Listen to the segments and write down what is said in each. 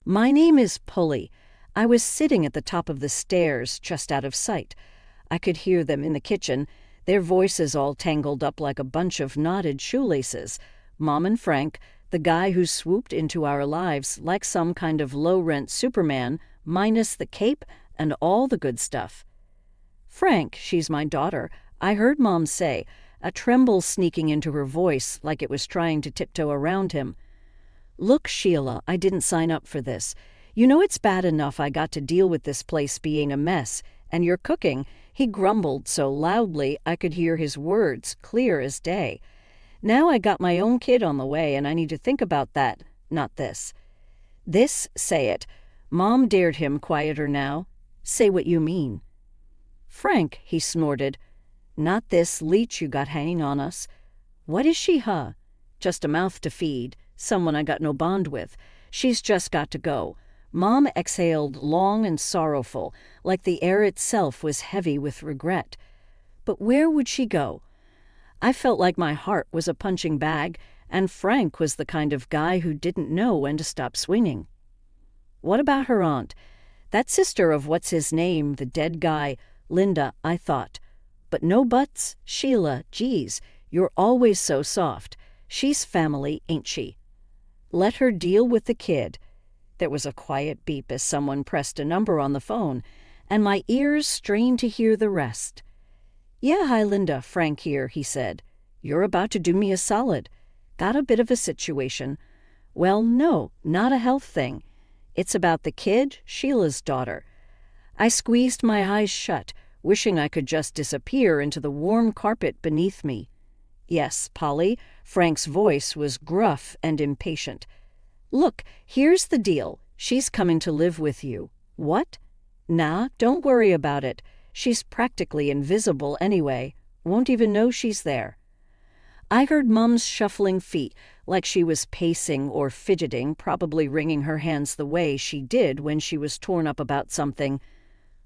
My name is Pulley. I was sitting at the top of the stairs, just out of sight. I could hear them in the kitchen, their voices all tangled up like a bunch of knotted shoelaces. Mom and Frank, the guy who swooped into our lives like some kind of low-rent Superman, minus the cape and all the good stuff. "Frank, she's my daughter," I heard Mom say, a tremble sneaking into her voice like it was trying to tiptoe around him. "Look, Sheila, I didn't sign up for this. You know it's bad enough I got to deal with this place being a mess, and your cooking," he grumbled so loudly I could hear his words clear as day. "Now I got my own kid on the way, and I need to think about that, not this." "This, say it." Mom dared him quieter now. "Say what you mean." "Frank," he snorted. "Not this leech you got hanging on us." "What is she, huh?" "Just a mouth to feed. Someone I got no bond with. She's just got to go." Mom exhaled long and sorrowful, like the air itself was heavy with regret. But where would she go? I felt like my heart was a punching bag, and Frank was the kind of guy who didn't know when to stop swinging. What about her aunt? That sister of what's-his-name, the dead guy, Linda, I thought. But no buts. Sheila, geez, you're always so soft. She's family, ain't she? Let her deal with the kid. There was a quiet beep as someone pressed a number on the phone, and my ears strained to hear the rest. "Yeah, hi, Linda, Frank here," he said. "You're about to do me a solid. Got a bit of a situation." "Well, no, not a health thing. It's about the kid, Sheila's daughter." I squeezed my eyes shut, wishing I could just disappear into the warm carpet beneath me. "Yes, Polly." Frank's voice was gruff and impatient. "Look, here's the deal. She's coming to live with you." "What?" "Nah, don't worry about it. She's practically invisible anyway. Won't even know she's there." I heard Mom's shuffling feet, like she was pacing or fidgeting, probably wringing her hands the way she did when she was torn up about something.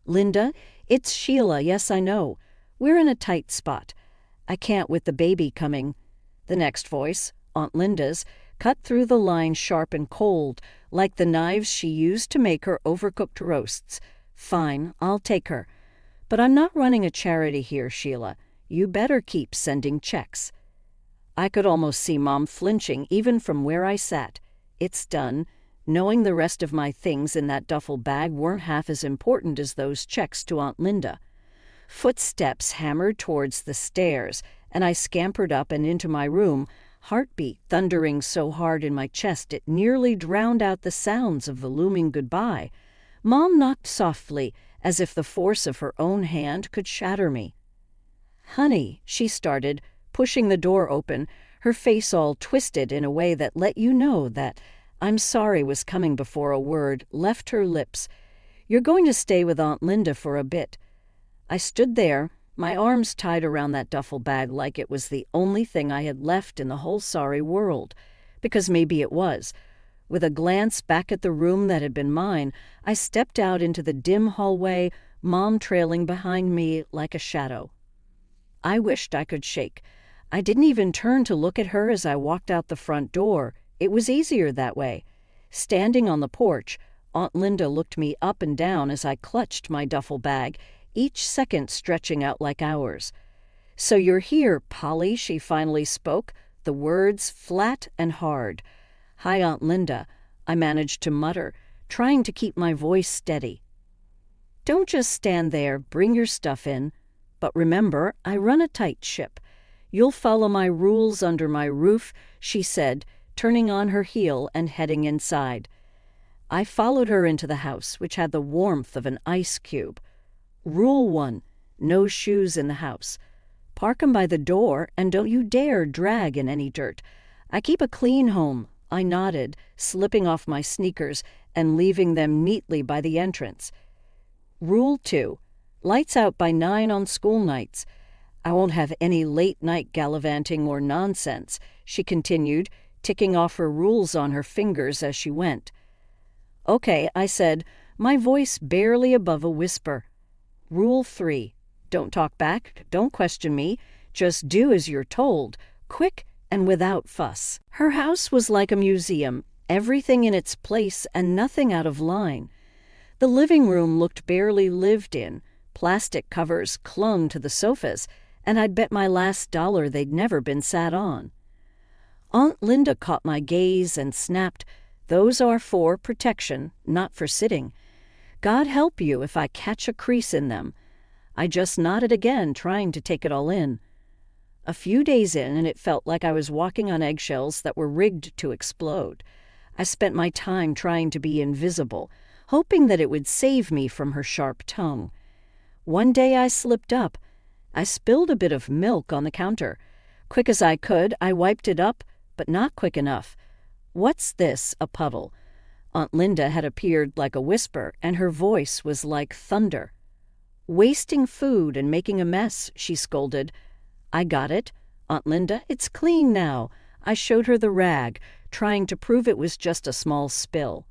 "Linda, it's Sheila, yes, I know. We're in a tight spot. I can't with the baby coming." The next voice, Aunt Linda's, cut through the line sharp and cold, like the knives she used to make her overcooked roasts. "Fine, I'll take her. But I'm not running a charity here, Sheila. You better keep sending checks." I could almost see Mom flinching even from where I sat. It's done. Knowing the rest of my things in that duffel bag weren't half as important as those checks to Aunt Linda. Footsteps hammered towards the stairs, and I scampered up and into my room, heartbeat thundering so hard in my chest it nearly drowned out the sounds of the looming goodbye. Mom knocked softly, as if the force of her own hand could shatter me. "Honey," she started, pushing the door open, her face all twisted in a way that let you know that "I'm sorry" was coming before a word left her lips. "You're going to stay with Aunt Linda for a bit." I stood there, my arms tied around that duffel bag like it was the only thing I had left in the whole sorry world, because maybe it was. With a glance back at the room that had been mine, I stepped out into the dim hallway, Mom trailing behind me like a shadow. I wished I could shake. I didn't even turn to look at her as I walked out the front door. It was easier that way. Standing on the porch, Aunt Linda looked me up and down as I clutched my duffel bag, each second stretching out like hours. "So you're here, Polly," she finally spoke, the words flat and hard. "Hi, Aunt Linda," I managed to mutter, trying to keep my voice steady. "Don't just stand there, bring your stuff in. But remember, I run a tight ship. You'll follow my rules under my roof," she said, turning on her heel and heading inside. I followed her into the house, which had the warmth of an ice cube. Rule 1, no shoes in the house. Park 'em by the door, and don't you dare drag in any dirt. I keep a clean home. I nodded, slipping off my sneakers and leaving them neatly by the entrance. Rule 2, lights out by 9 on school nights. I won't have any late-night gallivanting or nonsense, she continued, ticking off her rules on her fingers as she went. "Okay," I said, my voice barely above a whisper. Rule 3, don't talk back, don't question me, just do as you're told, quick and without fuss. Her house was like a museum. everything in its place and nothing out of line. The living room looked barely lived in. Plastic covers clung to the sofas, and I'd bet my last dollar they'd never been sat on. Aunt Linda caught my gaze and snapped, "Those are for protection, not for sitting. God help you if I catch a crease in them." I just nodded again, trying to take it all in. A few days in, and it felt like I was walking on eggshells that were rigged to explode. I spent my time trying to be invisible, hoping that it would save me from her sharp tongue. One day I slipped up. I spilled a bit of milk on the counter. Quick as I could, I wiped it up, but not quick enough. "What's this, a puddle?" Aunt Linda had appeared like a whisper, and her voice was like thunder. "Wasting food and making a mess," she scolded. "I got it, Aunt Linda. It's clean now." I showed her the rag, trying to prove it was just a small spill.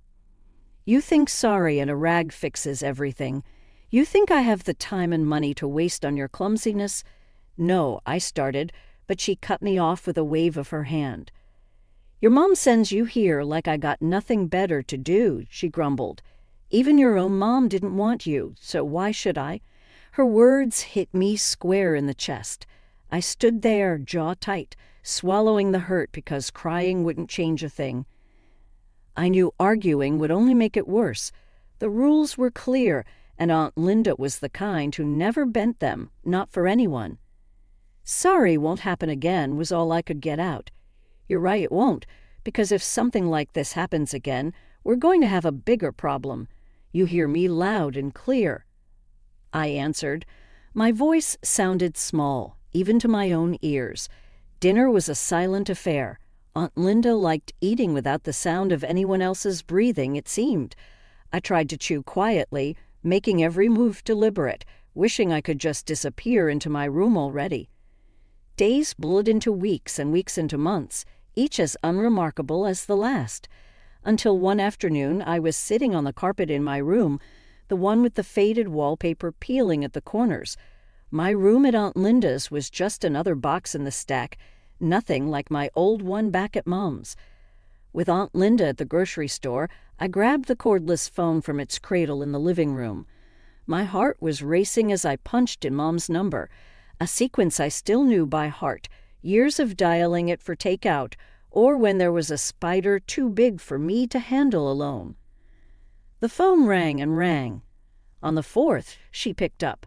"You think sorry and a rag fixes everything. You think I have the time and money to waste on your clumsiness?" "No," I started, but she cut me off with a wave of her hand. "Your mom sends you here like I got nothing better to do," she grumbled. "Even your own mom didn't want you, so why should I?" Her words hit me square in the chest. I stood there, jaw tight, swallowing the hurt because crying wouldn't change a thing. I knew arguing would only make it worse. The rules were clear, and Aunt Linda was the kind who never bent them, not for anyone. "Sorry won't happen again," was all I could get out. "You're right, it won't, because if something like this happens again, we're going to have a bigger problem. You hear me loud and clear." I answered. My voice sounded small, even to my own ears. Dinner was a silent affair. Aunt Linda liked eating without the sound of anyone else's breathing, it seemed. I tried to chew quietly, making every move deliberate, wishing I could just disappear into my room already. Days bled into weeks and weeks into months, each as unremarkable as the last, until one afternoon I was sitting on the carpet in my room, the one with the faded wallpaper peeling at the corners. My room at Aunt Linda's was just another box in the stack, nothing like my old one back at Mom's. With Aunt Linda at the grocery store, I grabbed the cordless phone from its cradle in the living room. My heart was racing as I punched in Mom's number, a sequence I still knew by heart, years of dialing it for takeout, or when there was a spider too big for me to handle alone. The phone rang and rang. On the fourth, she picked up.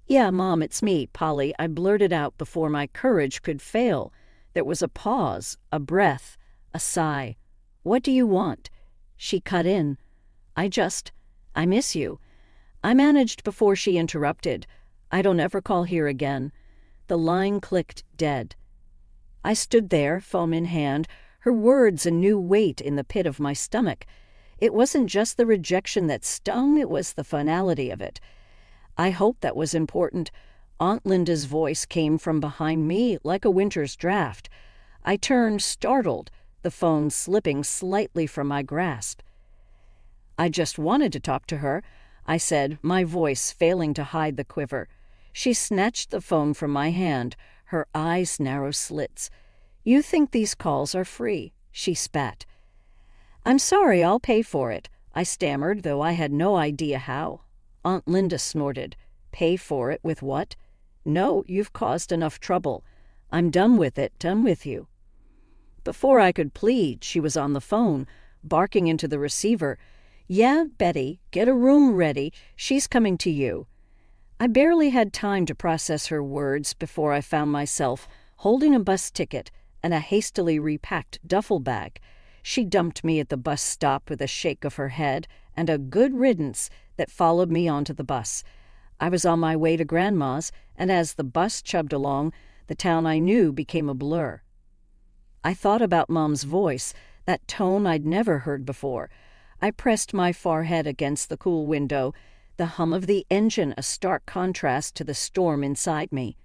"Yeah, Mom, it's me, Polly," I blurted out before my courage could fail. There was a pause, a breath, a sigh. "What do you want?" She cut in. I miss you." I managed before she interrupted. "I don't ever call here again." The line clicked dead. I stood there, phone in hand, her words a new weight in the pit of my stomach. It wasn't just the rejection that stung, it was the finality of it. I hoped that was important. Aunt Linda's voice came from behind me like a winter's draft. I turned, startled, the phone slipping slightly from my grasp. "I just wanted to talk to her," I said, my voice failing to hide the quiver. She snatched the phone from my hand, her eyes narrow slits. "You think these calls are free," she spat. "I'm sorry, I'll pay for it," I stammered, though I had no idea how. Aunt Linda snorted. "Pay for it with what?" "No, you've caused enough trouble. I'm done with it, done with you." Before I could plead, she was on the phone, barking into the receiver. "Yeah, Betty, get a room ready. She's coming to you." I barely had time to process her words before I found myself holding a bus ticket and a hastily repacked duffel bag. She dumped me at the bus stop with a shake of her head and a good riddance that followed me onto the bus. I was on my way to Grandma's, and as the bus chugged along, the town I knew became a blur. I thought about Mom's voice, that tone I'd never heard before. I pressed my forehead against the cool window, the hum of the engine a stark contrast to the storm inside me.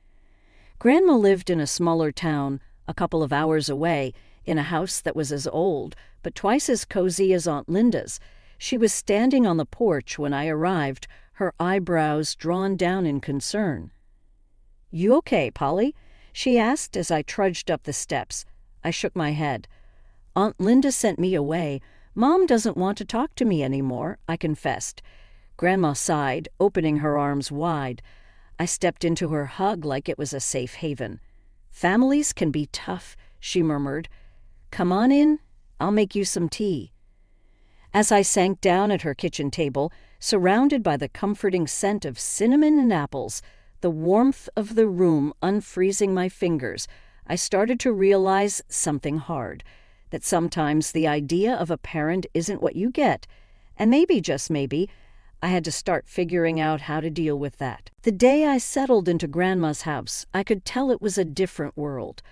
Grandma lived in a smaller town, a couple of hours away, in a house that was as old, but twice as cozy as Aunt Linda's. She was standing on the porch when I arrived, her eyebrows drawn down in concern. "You okay, Polly?" she asked as I trudged up the steps. I shook my head. Aunt Linda sent me away. Mom doesn't want to talk to me anymore, I confessed. Grandma sighed, opening her arms wide. I stepped into her hug like it was a safe haven. Families can be tough, she murmured. Come on in. I'll make you some tea. As I sank down at her kitchen table, surrounded by the comforting scent of cinnamon and apples, the warmth of the room unfreezing my fingers, I started to realize something hard, that sometimes the idea of a parent isn't what you get, and maybe, just maybe, I had to start figuring out how to deal with that. The day I settled into Grandma's house, I could tell it was a different world.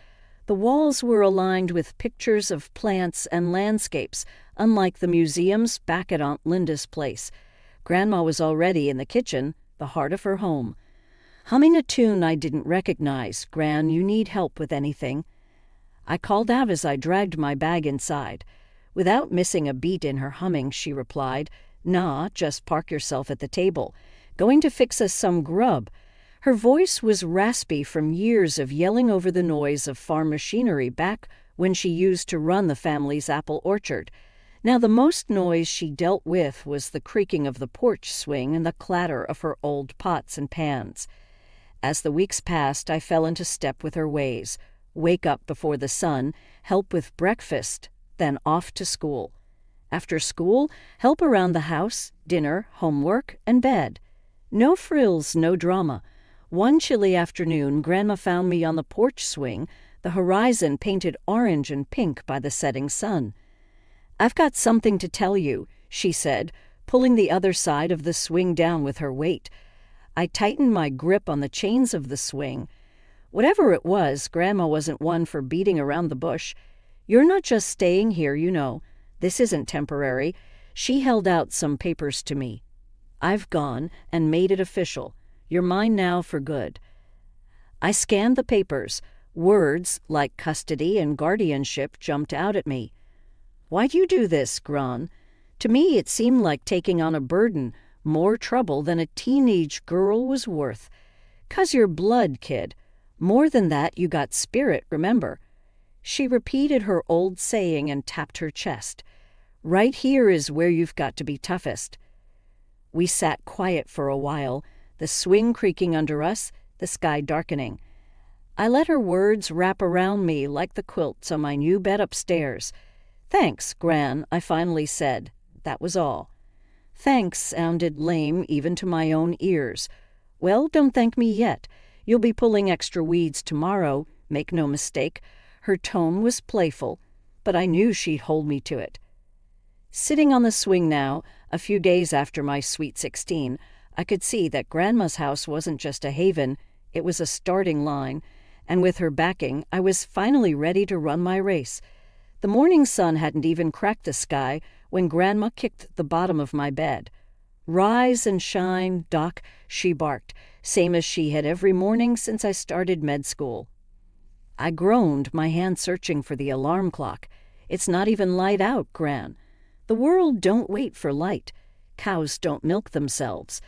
The walls were aligned with pictures of plants and landscapes, unlike the museums back at Aunt Linda's place. Grandma was already in the kitchen, the heart of her home. Humming a tune I didn't recognize, Gran, you need help with anything? I called out as I dragged my bag inside. Without missing a beat in her humming, she replied, Nah, just park yourself at the table. Going to fix us some grub. Her voice was raspy from years of yelling over the noise of farm machinery back when she used to run the family's apple orchard. Now the most noise she dealt with was the creaking of the porch swing and the clatter of her old pots and pans. As the weeks passed, I fell into step with her ways. Wake up before the sun, help with breakfast, then off to school. After school, help around the house, dinner, homework, and bed. No frills, no drama. One chilly afternoon, Grandma found me on the porch swing, the horizon painted orange and pink by the setting sun. I've got something to tell you, she said, pulling the other side of the swing down with her weight. I tightened my grip on the chains of the swing. Whatever it was, Grandma wasn't one for beating around the bush. You're not just staying here, you know. This isn't temporary. She held out some papers to me. I've gone and made it official. You're mine now for good. I scanned the papers. Words like custody and guardianship jumped out at me. Why'd you do this, Gran? To me it seemed like taking on a burden, more trouble than a teenage girl was worth. 'Cause you're blood, kid. More than that, you got spirit, remember? She repeated her old saying and tapped her chest. Right here is where you've got to be toughest. We sat quiet for a while, the swing creaking under us, the sky darkening. I let her words wrap around me like the quilts on my new bed upstairs. Thanks, Gran, I finally said. That was all. Thanks sounded lame even to my own ears. Well, don't thank me yet. You'll be pulling extra weeds tomorrow, make no mistake. Her tone was playful, but I knew she'd hold me to it. Sitting on the swing now, a few days after my sweet 16, I could see that Grandma's house wasn't just a haven, it was a starting line, and with her backing, I was finally ready to run my race. The morning sun hadn't even cracked the sky when Grandma kicked the bottom of my bed. Rise and shine, Doc, she barked, same as she had every morning since I started med school. I groaned, my hand searching for the alarm clock. It's not even light out, Gran. The world don't wait for light. Cows don't milk themselves.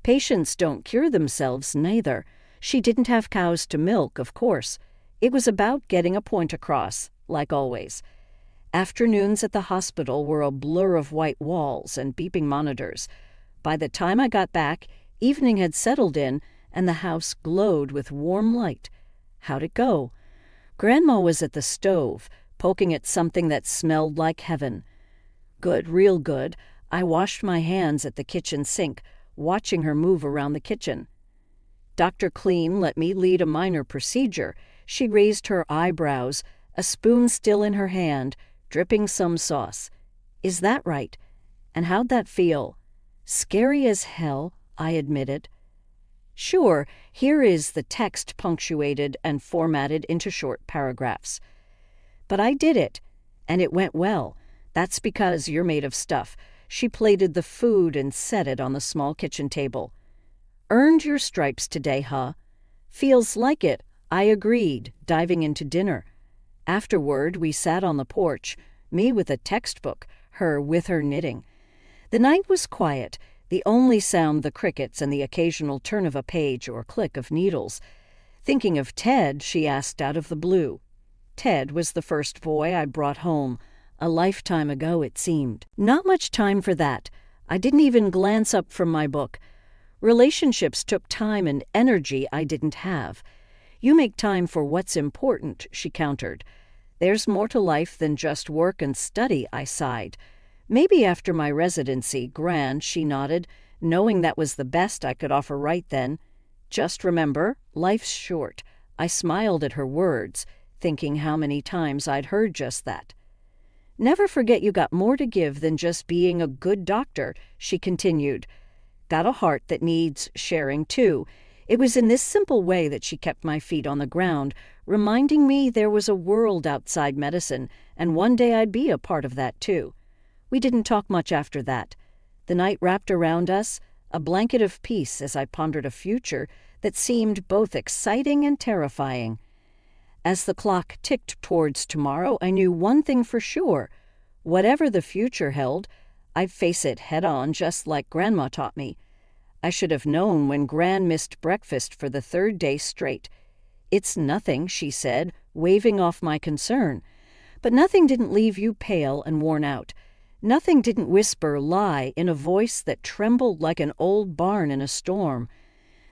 Patients don't cure themselves, neither. She didn't have cows to milk, of course. It was about getting a point across, like always. Afternoons at the hospital were a blur of white walls and beeping monitors. By the time I got back, evening had settled in, and the house glowed with warm light. How'd it go? Grandma was at the stove, poking at something that smelled like heaven. Good, real good. I washed my hands at the kitchen sink, watching her move around the kitchen. Dr. Clean let me lead a minor procedure. She raised her eyebrows, a spoon still in her hand, dripping some sauce. Is that right? And how'd that feel? Scary as hell, I admitted. Sure, here is the text punctuated and formatted into short paragraphs. But I did it, and it went well. That's because you're made of stuff. She plated the food and set it on the small kitchen table. Earned your stripes today, huh? Feels like it, I agreed, diving into dinner. Afterward, we sat on the porch, me with a textbook, her with her knitting. The night was quiet, the only sound the crickets and the occasional turn of a page or click of needles. Thinking of Ted, she asked out of the blue. Ted was the first boy I brought home, A lifetime ago, it seemed. Not much time for that. I didn't even glance up from my book. Relationships took time and energy I didn't have. You make time for what's important, she countered. There's more to life than just work and study, I sighed. Maybe after my residency, grand, she nodded, knowing that was the best I could offer right then. Just remember, life's short. I smiled at her words, thinking how many times I'd heard just that. Never forget you got more to give than just being a good doctor, she continued. Got a heart that needs sharing too. It was in this simple way that she kept my feet on the ground, reminding me there was a world outside medicine, and one day I'd be a part of that too. We didn't talk much after that. The night wrapped around us, a blanket of peace as I pondered a future that seemed both exciting and terrifying. As the clock ticked towards tomorrow, I knew one thing for sure. Whatever the future held, I'd face it head-on just like Grandma taught me. I should have known when Gran missed breakfast for the third day straight. It's nothing, she said, waving off my concern. But nothing didn't leave you pale and worn out. Nothing didn't whisper lie in a voice that trembled like an old barn in a storm.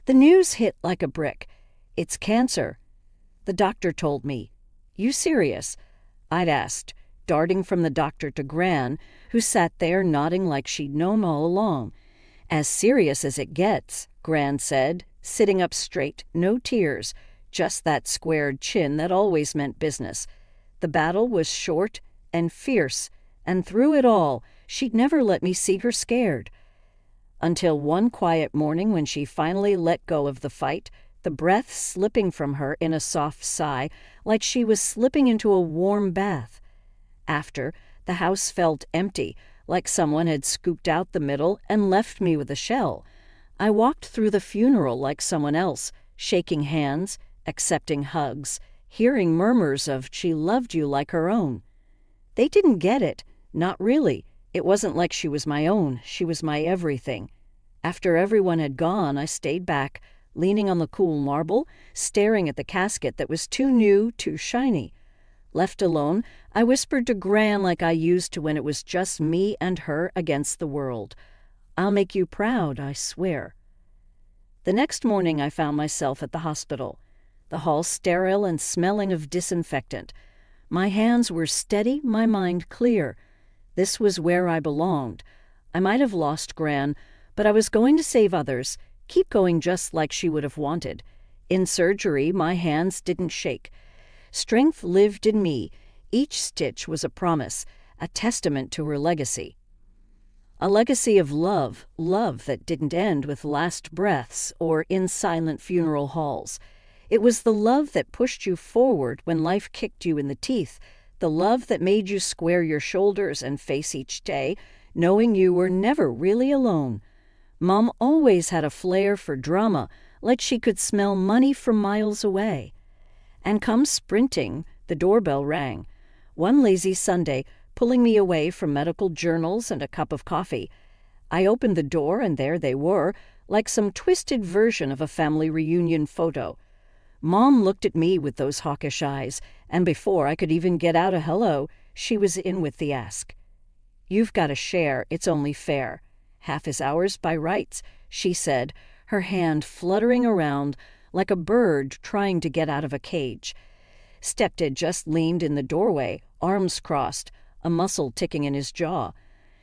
The news hit like a brick. It's cancer. The doctor told me. You serious? I'd asked, darting from the doctor to Gran, who sat there nodding like she'd known all along. As serious as it gets, Gran said, sitting up straight, no tears, just that squared chin that always meant business. The battle was short and fierce, and through it all, she'd never let me see her scared. Until one quiet morning when she finally let go of the fight, the breath slipping from her in a soft sigh, like she was slipping into a warm bath. After, the house felt empty, like someone had scooped out the middle and left me with a shell. I walked through the funeral like someone else, shaking hands, accepting hugs, hearing murmurs of "she loved you like her own." They didn't get it, not really. It wasn't like she was my own, she was my everything. After everyone had gone, I stayed back, leaning on the cool marble, staring at the casket that was too new, too shiny. Left alone, I whispered to Gran like I used to when it was just me and her against the world. I'll make you proud, I swear. The next morning I found myself at the hospital, the hall sterile and smelling of disinfectant. My hands were steady, my mind clear. This was where I belonged. I might have lost Gran, but I was going to save others, keep going just like she would have wanted. In surgery, my hands didn't shake. Strength lived in me. Each stitch was a promise, a testament to her legacy. A legacy of love, love that didn't end with last breaths or in silent funeral halls. It was the love that pushed you forward when life kicked you in the teeth, the love that made you square your shoulders and face each day, knowing you were never really alone. Mom always had a flair for drama, like she could smell money from miles away. And come sprinting, the doorbell rang. One lazy Sunday, pulling me away from medical journals and a cup of coffee. I opened the door, and there they were, like some twisted version of a family reunion photo. Mom looked at me with those hawkish eyes, and before I could even get out a hello, she was in with the ask. You've got to share, it's only fair. Half is ours by rights, she said, her hand fluttering around like a bird trying to get out of a cage. Stepdad just leaned in the doorway, arms crossed, a muscle ticking in his jaw.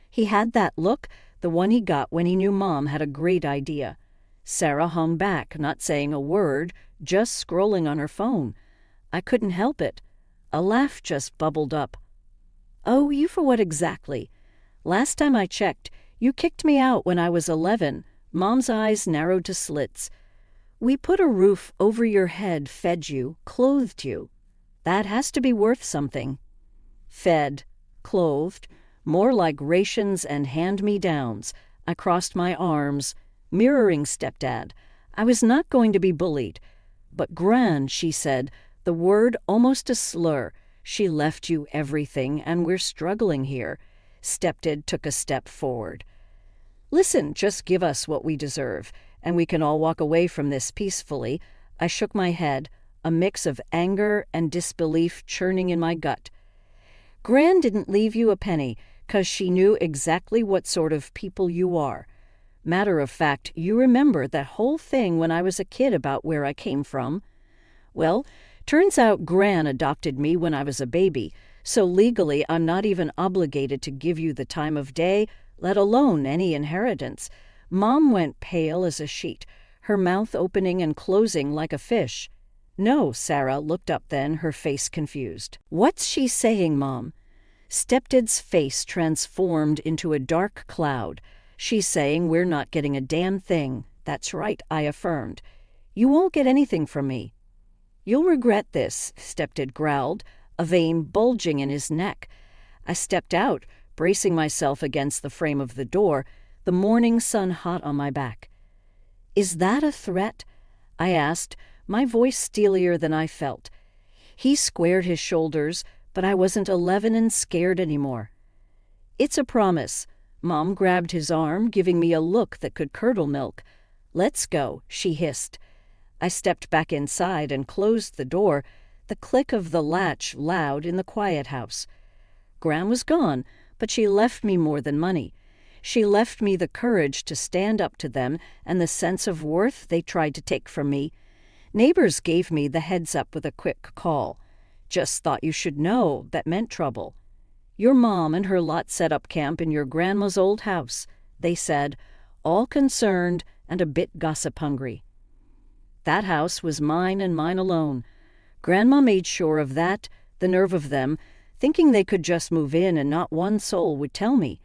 He had that look, the one he got when he knew Mom had a great idea. Sarah hung back, not saying a word, just scrolling on her phone. I couldn't help it. A laugh just bubbled up. Oh, you for what exactly? Last time I checked, you kicked me out when I was 11. Mom's eyes narrowed to slits. We put a roof over your head, fed you, clothed you. That has to be worth something. Fed, clothed, more like rations and hand-me-downs. I crossed my arms, mirroring Stepdad. I was not going to be bullied. But Gran, she said, the word almost a slur. She left you everything, and we're struggling here. Stepdad took a step forward. Listen, just give us what we deserve, and we can all walk away from this peacefully. I shook my head, a mix of anger and disbelief churning in my gut. Gran didn't leave you a penny, 'cause she knew exactly what sort of people you are. Matter of fact, you remember that whole thing when I was a kid about where I came from? Well, turns out Gran adopted me when I was a baby, so legally I'm not even obligated to give you the time of day, let alone any inheritance. Mom went pale as a sheet, her mouth opening and closing like a fish. No, Sarah looked up then, her face confused. What's she saying, Mom? Stepdad's face transformed into a dark cloud. She's saying we're not getting a damn thing. That's right, I affirmed. You won't get anything from me. You'll regret this, Stepdad growled, a vein bulging in his neck. I stepped out, bracing myself against the frame of the door, the morning sun hot on my back. Is that a threat? I asked, my voice steelier than I felt. He squared his shoulders, but I wasn't 11 and scared anymore. It's a promise. Mom grabbed his arm, giving me a look that could curdle milk. Let's go, she hissed. I stepped back inside and closed the door, the click of the latch loud in the quiet house. Gran was gone, but she left me more than money. She left me the courage to stand up to them and the sense of worth they tried to take from me. Neighbors gave me the heads up with a quick call. Just thought you should know, that meant trouble. Your mom and her lot set up camp in your grandma's old house, they said, all concerned and a bit gossip-hungry. That house was mine and mine alone. Grandma made sure of that, the nerve of them, thinking they could just move in and not one soul would tell me.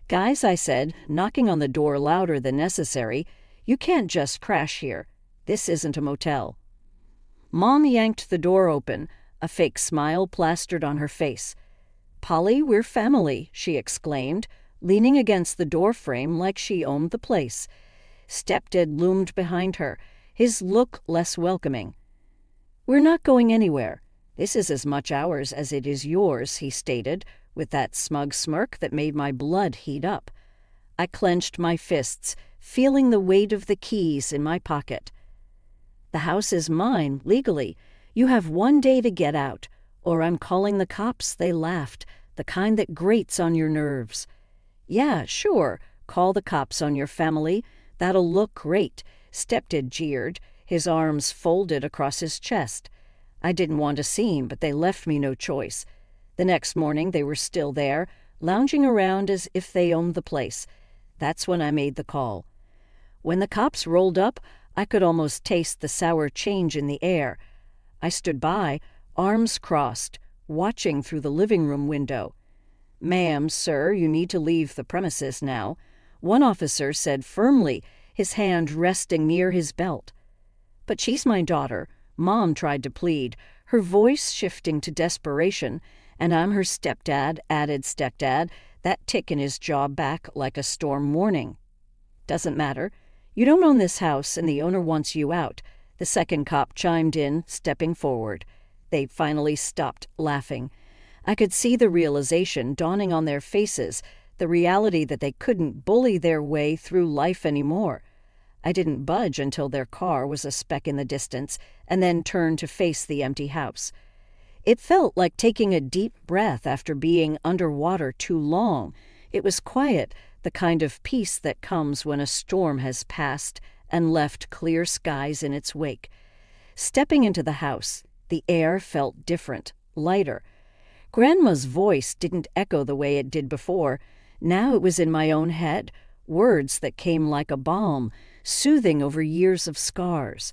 Guys, I said, knocking on the door louder than necessary, you can't just crash here. This isn't a motel. Mom yanked the door open, a fake smile plastered on her face. Polly, we're family, she exclaimed, leaning against the doorframe like she owned the place. Stepdad loomed behind her, his look less welcoming. We're not going anywhere. This is as much ours as it is yours, he stated, with that smug smirk that made my blood heat up. I clenched my fists, feeling the weight of the keys in my pocket. The house is mine, legally. You have 1 day to get out, or I'm calling the cops, they laughed, the kind that grates on your nerves. Yeah, sure, call the cops on your family. That'll look great, Stepdad jeered, his arms folded across his chest. I didn't want a scene, but they left me no choice. The next morning they were still there, lounging around as if they owned the place. That's when I made the call. When the cops rolled up, I could almost taste the sour change in the air. I stood by, arms crossed, watching through the living room window. Ma'am, sir, you need to leave the premises now, one officer said firmly, his hand resting near his belt. But she's my daughter, Mom tried to plead, her voice shifting to desperation, and I'm her stepdad, added Stepdad, that tick in his jaw back like a storm warning. Doesn't matter. You don't own this house, and the owner wants you out, the second cop chimed in, stepping forward. They finally stopped laughing. I could see the realization dawning on their faces, the reality that they couldn't bully their way through life anymore. I didn't budge until their car was a speck in the distance, and then turned to face the empty house. It felt like taking a deep breath after being underwater too long. It was quiet, the kind of peace that comes when a storm has passed and left clear skies in its wake. Stepping into the house, the air felt different, lighter. Grandma's voice didn't echo the way it did before. Now it was in my own head, words that came like a balm, soothing over years of scars.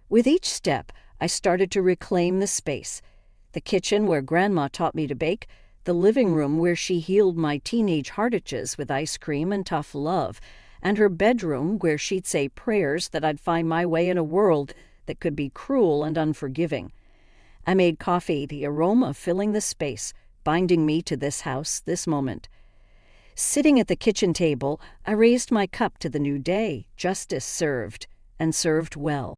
With each step, I started to reclaim the space. The kitchen where Grandma taught me to bake, the living room where she healed my teenage heart itches with ice cream and tough love, and her bedroom where she'd say prayers that I'd find my way in a world that could be cruel and unforgiving. I made coffee, the aroma filling the space, binding me to this house, this moment. Sitting at the kitchen table, I raised my cup to the new day, justice served, and served well.